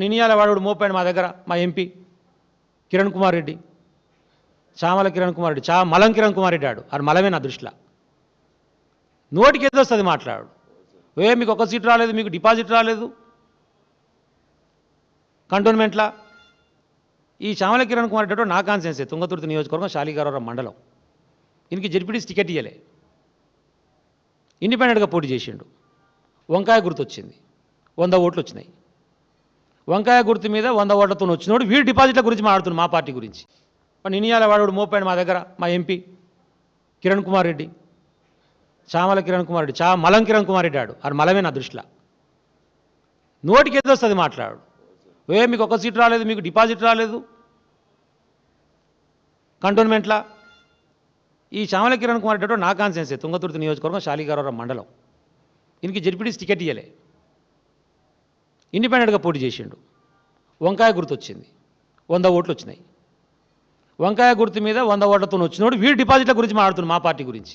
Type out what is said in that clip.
నినియాల వాడు మోపాడు మా దగ్గర మా ఎంపీ కిరణ్ కుమార్ రెడ్డి, చామల కిరణ్ కుమార్ రెడ్డి, మలం కిరణ్ కుమార్ రెడ్డి ఆడు మలమే నా దృష్టిలో. నోటికి ఏదో వస్తుంది మాట్లాడు. మీకు ఒక సీట్ రాలేదు, మీకు డిపాజిట్ రాలేదు కంటోన్మెంట్లా. ఈ చామల కిరణ్ కుమార్ రెడ్డి నా కాన్సెన్సే, తుంగతుర్తి నియోజకవర్గం శాలిగారవరం మండలం. ఈయనకి జెడ్పీటీసీ టికెట్ ఇవ్వలే, ఇండిపెండెంట్గా పోటీ చేసిండు. వంకాయ గుర్తు వచ్చింది, 100 ఓట్లు వచ్చినాయి. వంకాయ గుర్తు మీద 100 ఓట్లతో వచ్చినోడు వీడు డిపాజిట్ల గురించి మాట్లాడుతున్నాడు, మా పార్టీ గురించి. నినియాల వాడు మోపాడు మా దగ్గర మా ఎంపీ కిరణ్ కుమార్ రెడ్డి, చామల కిరణ్ కుమార్ రెడ్డి, మలం కిరణ్ కుమార్ రెడ్డి ఆడు మలమే నా దృష్టిలో. నోటికి ఏదో వస్తుంది మాట్లాడు. మీకు ఒక సీట్ రాలేదు, మీకు డిపాజిట్ రాలేదు కంటోన్మెంట్లా. ఈ చామల కిరణ్ కుమార్ రెడ్డి నా కాన్సెన్సే, తుంగతుర్తి నియోజకవర్గం శాలిగారవరం మండలం. ఈయనకి జెడ్పీటీసీ టికెట్ ఇవ్వలే, ఇండిపెండెంట్గా పోటీ చేసిండు. వంకాయ గుర్తు వచ్చింది, 100 ఓట్లు వచ్చినాయి. వంకాయ గుర్తు మీద 100 ఓట్లతో వచ్చినోడు వీడు డిపాజిట్ల గురించి మాట్లాడుతున్నాడు, మా పార్టీ గురించి.